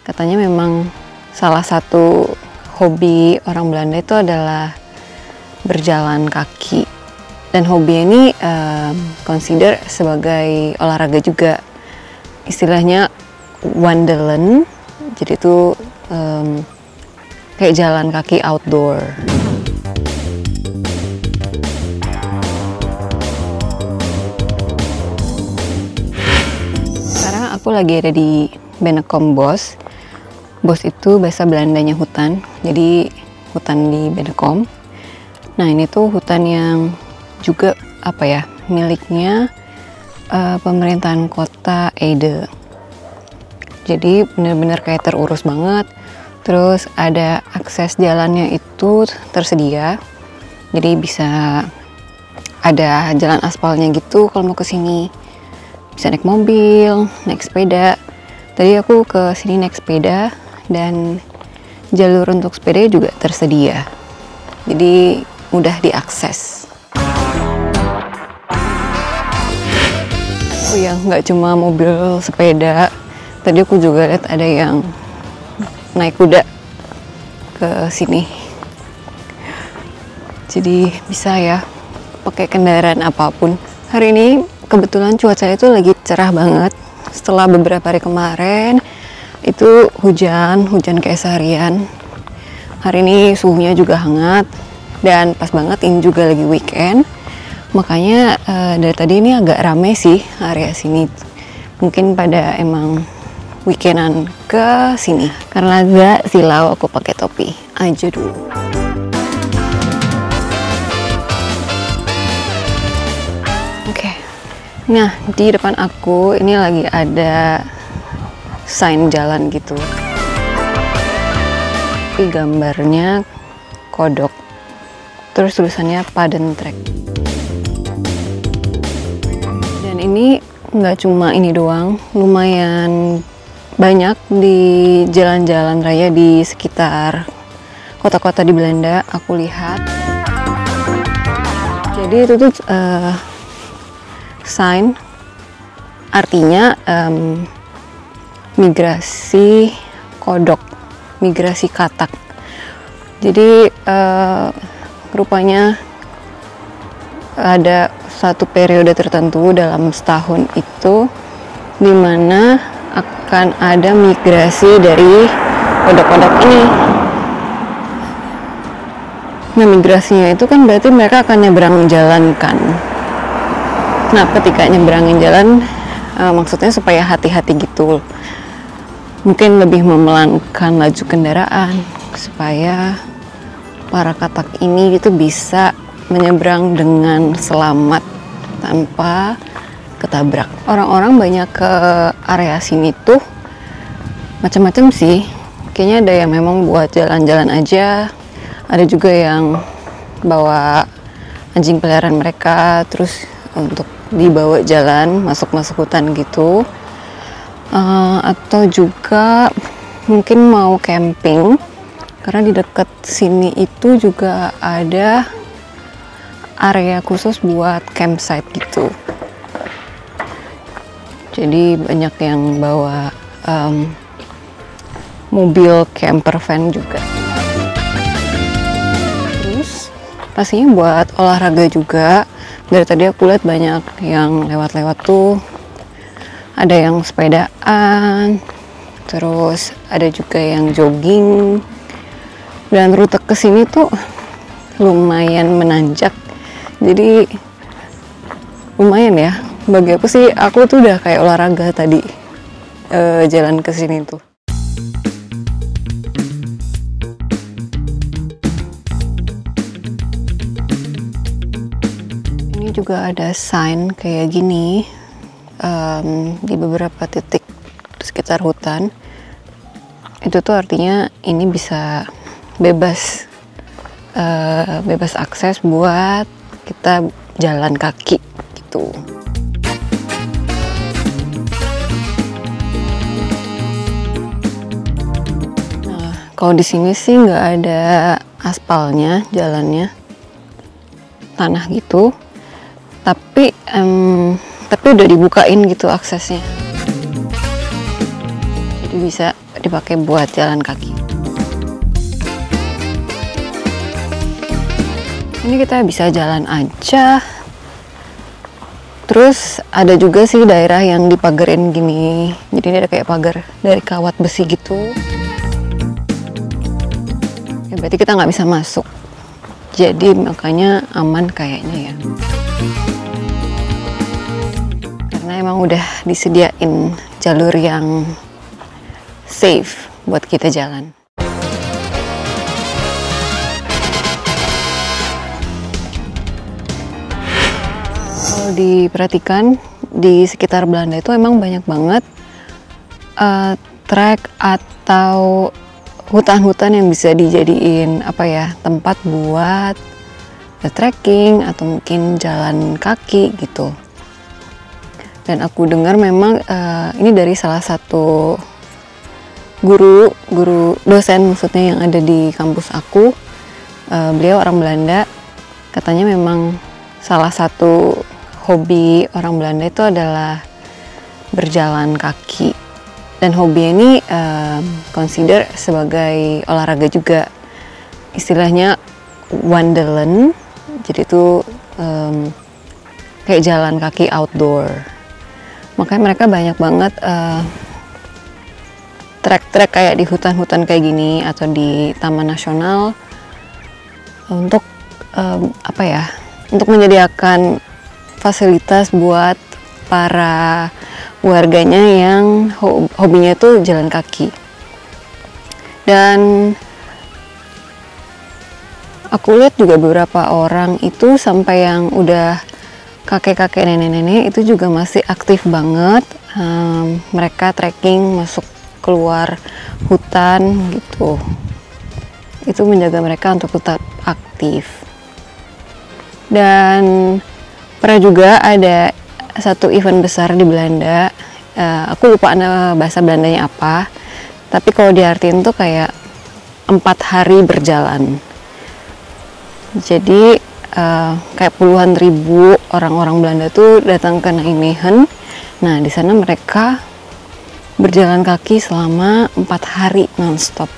Katanya memang salah satu hobi orang Belanda itu adalah berjalan kaki. Dan hobi ini consider sebagai olahraga juga. Istilahnya wandelen. Jadi itu kayak jalan kaki outdoor. Sekarang aku lagi ada di Bennekom Bos. Bos itu bahasa Belandanya hutan, jadi hutan di Bennekom. Nah ini tuh hutan yang juga miliknya pemerintahan kota Ede. Jadi bener-bener kayak terurus banget. Terus ada akses jalannya itu tersedia, jadi bisa ada jalan aspalnya gitu kalau mau ke sini. Bisa naik mobil, naik sepeda. Tadi aku ke sini naik sepeda dan jalur untuk sepeda juga tersedia. Jadi mudah diakses. Oh ya, nggak cuma mobil, sepeda. Tadi aku juga lihat ada yang naik kuda ke sini. Jadi bisa ya pakai kendaraan apapun. Hari ini kebetulan cuacanya itu lagi cerah banget. Setelah beberapa hari kemarin itu hujan kayak seharian. Hari ini suhunya juga hangat dan pas banget ini juga lagi weekend. Makanya dari tadi ini agak rame sih area sini. Mungkin pada emang weekendan ke sini. Karena agak silau aku pakai topi aja dulu. Oke. Nah, di depan aku ini lagi ada sign jalan gitu. Tapi gambarnya kodok. Terus tulisannya Paden Trek. Dan ini nggak cuma ini doang, lumayan banyak di jalan-jalan raya di sekitar kota-kota di Belanda aku lihat. Jadi itu tuh sign artinya migrasi kodok, migrasi katak. Jadi rupanya ada satu periode tertentu dalam setahun itu di mana akan ada migrasi dari kodok-kodok ini. Nah, migrasinya itu kan berarti mereka akan nyebrang jalan kan. Nah, ketika nyebrangin jalan, maksudnya supaya hati-hati gitu. Mungkin lebih memelankan laju kendaraan supaya para katak ini itu bisa menyeberang dengan selamat tanpa ketabrak. Orang-orang banyak ke area sini tuh macam-macam sih. Kayaknya ada yang memang buat jalan-jalan aja. Ada juga yang bawa anjing peliharaan mereka terus untuk dibawa jalan masuk-masuk hutan gitu. Atau juga mungkin mau camping. Karena di dekat sini itu juga ada area khusus buat campsite gitu. Jadi banyak yang bawa mobil camper van juga. Terus pastinya buat olahraga juga. Dari tadi aku lihat banyak yang lewat-lewat tuh. Ada yang sepedaan, terus ada juga yang jogging. Dan rute ke sini tuh lumayan menanjak. Jadi lumayan ya. Bagi aku sih, aku tuh udah kayak olahraga tadi jalan ke sini tuh. Ini juga ada sign kayak gini di beberapa titik sekitar hutan. Itu tuh artinya ini bisa bebas akses buat kita jalan kaki gitu. Kalau di sini sih nggak ada aspalnya, jalannya tanah gitu, tapi udah dibukain gitu aksesnya. Jadi bisa dipakai buat jalan kaki. Ini kita bisa jalan aja. Terus ada juga sih daerah yang dipagerin gini, jadi ini ada kayak pagar dari kawat besi gitu. Ya berarti kita nggak bisa masuk, jadi makanya aman kayaknya ya. Karena emang udah disediain jalur yang safe buat kita jalan. Kalau diperhatikan di sekitar Belanda itu emang banyak banget trek atau hutan-hutan yang bisa dijadiin tempat buat trekking atau mungkin jalan kaki gitu. Dan aku dengar memang ini dari salah satu guru dosen maksudnya yang ada di kampus aku. Beliau orang Belanda, katanya memang salah satu hobi orang Belanda itu adalah berjalan kaki, dan hobi ini consider sebagai olahraga juga, istilahnya wandelen, jadi itu kayak jalan kaki outdoor. Makanya mereka banyak banget trek-trek kayak di hutan-hutan kayak gini atau di taman nasional untuk untuk menyediakan fasilitas buat para warganya yang hobinya itu jalan kaki. Dan aku lihat juga beberapa orang itu sampai yang udah kakek-kakek, nenek-nenek itu juga masih aktif banget. Mereka trekking masuk keluar hutan gitu. Itu menjaga mereka untuk tetap aktif. Dan pernah juga ada satu event besar di Belanda, aku lupa bahasa Belandanya apa, tapi kalau diartiin tuh kayak 4 hari berjalan. Jadi kayak puluhan ribu orang-orang Belanda tuh datang ke Nijmegen. Nah di sana mereka berjalan kaki selama 4 hari nonstop.